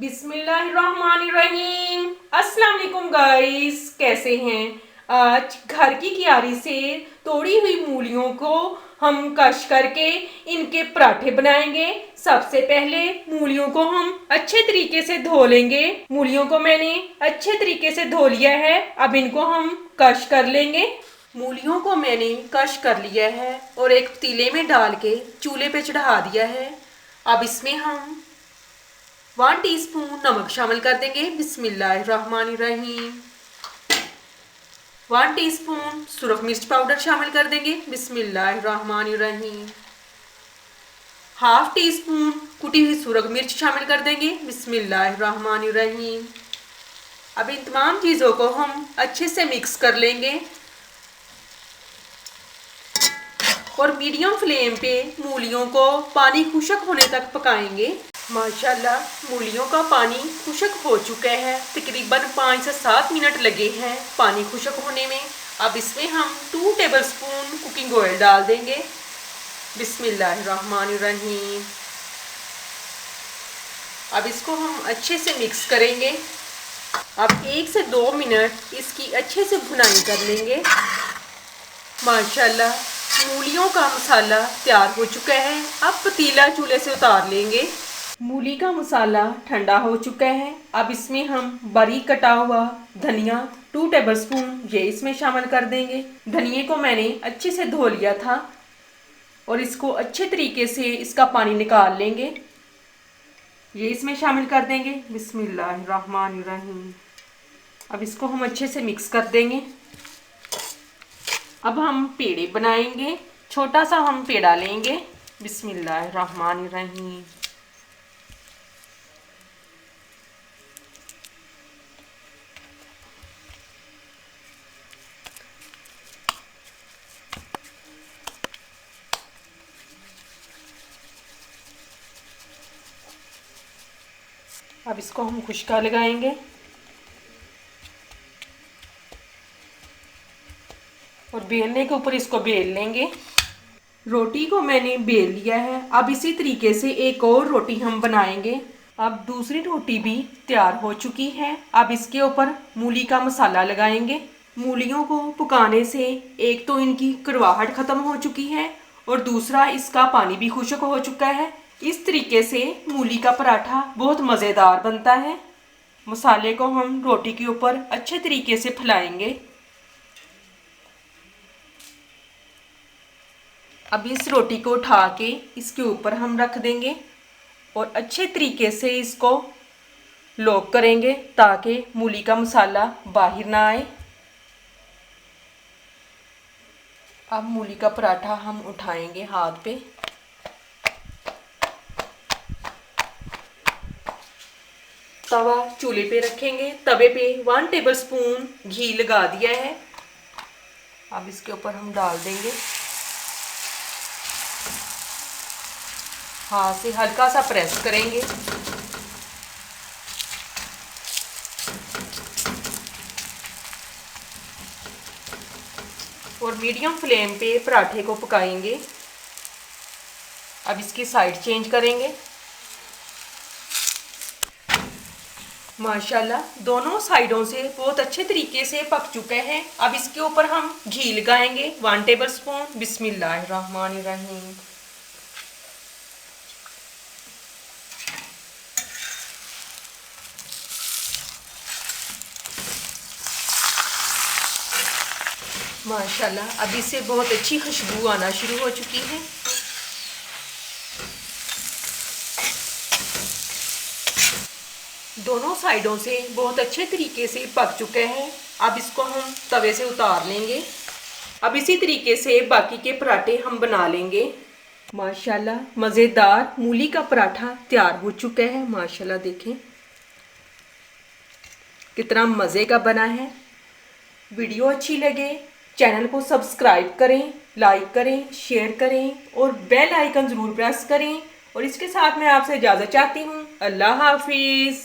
बिस्मिल्लाहिर्रहमानिर्रहीम। अस्सलाम वालेकुम गाइस, कैसे हैं? आज घर की क्यारी से तोड़ी हुई मूलियों को हम कश करके इनके पराठे बनाएंगे। सबसे पहले मूलियों को हम अच्छे तरीके से धो लेंगे। मूलियों को मैंने अच्छे तरीके से धो लिया है। अब इनको हम कश कर लेंगे। मूलियों को मैंने कश कर लिया है और एक पतीले में डाल के चूल्हे पे चढ़ा दिया है। अब इसमें हम 1 टीस्पून नमक शामिल कर देंगे। बिस्मिल्लाहिर्रहमानिर्रहीम। 1 टीस्पून सुरख मिर्च पाउडर शामिल कर देंगे। बिस्मिल्लाहिर्रहमानिर्रहीम। 1/2 टीस्पून कुटी हुई सुरख मिर्च शामिल कर देंगे। बिस्मिल्लाहिर्रहमानिर्रहीम। अब इन तमाम चीज़ों को हम अच्छे से मिक्स कर लेंगे और मीडियम फ्लेम पे मूलियों को पानी खुश्क होने तक पकाएंगे। माशाल्लाह मूलियों का पानी खुश्क हो चुका है। तकरीबन 5 से 7 मिनट लगे हैं पानी खुश्क होने में। अब इसमें हम 2 टेबलस्पून कुकिंग ऑयल डाल देंगे। बिस्मिल्लाहिर्रहमानिर्रहीम। अब इसको हम अच्छे से मिक्स करेंगे। अब 1 से 2 मिनट इसकी अच्छे से भुनाई कर लेंगे। माशाल्लाह मूलियों का मसाला तैयार हो चुका है। अब पतीला चूल्हे से उतार लेंगे। मूली का मसाला ठंडा हो चुका है। अब इसमें हम बारीक कटा हुआ धनिया 2 टेबलस्पून ये इसमें शामिल कर देंगे। धनिए को मैंने अच्छे से धो लिया था और इसको अच्छे तरीके से इसका पानी निकाल लेंगे। ये इसमें शामिल कर देंगे। बिस्मिल्लाहिर्रहमानिर्रहीम। अब इसको हम अच्छे से मिक्स कर देंगे। अब हम पेड़े बनाएंगे। छोटा सा हम पेड़ा लेंगे। बिस्मिल्लाहिर्रहमानिर्रहीम। अब इसको हम खुश्का लगाएंगे और बेलने के ऊपर इसको बेल लेंगे। रोटी को मैंने बेल लिया है। अब इसी तरीके से एक और रोटी हम बनाएंगे। अब दूसरी रोटी भी तैयार हो चुकी है। अब इसके ऊपर मूली का मसाला लगाएंगे। मूलियों को पकाने से एक तो इनकी कड़वाहट ख़त्म हो चुकी है और दूसरा इसका पानी भी खुश्क हो चुका है। इस तरीके से मूली का पराठा बहुत मज़ेदार बनता है। मसाले को हम रोटी के ऊपर अच्छे तरीके से फैलाएंगे। अब इस रोटी को उठा के इसके ऊपर हम रख देंगे और अच्छे तरीके से इसको लॉक करेंगे ताकि मूली का मसाला बाहर ना आए। अब मूली का पराठा हम उठाएंगे हाथ पे। तवा चूल्हे पे रखेंगे। तवे पे 1 टेबलस्पून घी लगा दिया है। अब इसके ऊपर हम डाल देंगे। हाथ से हल्का सा प्रेस करेंगे। और मीडियम फ्लेम पे पराठे को पकाएंगे। अब इसकी साइड चेंज करेंगे। माशाल्लाह दोनों साइडों से बहुत अच्छे तरीके से पक चुके हैं। अब इसके ऊपर हम घी लगाएंगे 1 टेबलस्पून। बिस्मिल्लाहिर्रहमानिर्रहीम। माशाल्लाह अब इससे बहुत अच्छी खुशबू आना शुरू हो चुकी है। दोनों साइडों से बहुत अच्छे तरीके से पक चुके हैं। अब इसको हम तवे से उतार लेंगे। अब इसी तरीके से बाकी के पराठे हम बना लेंगे। माशाल्लाह मज़ेदार मूली का पराठा तैयार हो चुका है। माशाल्लाह देखें कितना मज़े का बना है। वीडियो अच्छी लगे चैनल को सब्सक्राइब करें, लाइक करें, शेयर करें और बेल आइकन ज़रूर प्रेस करें। और इसके साथ मैं आपसे इजाज़त चाहती हूँ। अल्लाह हाफिज़।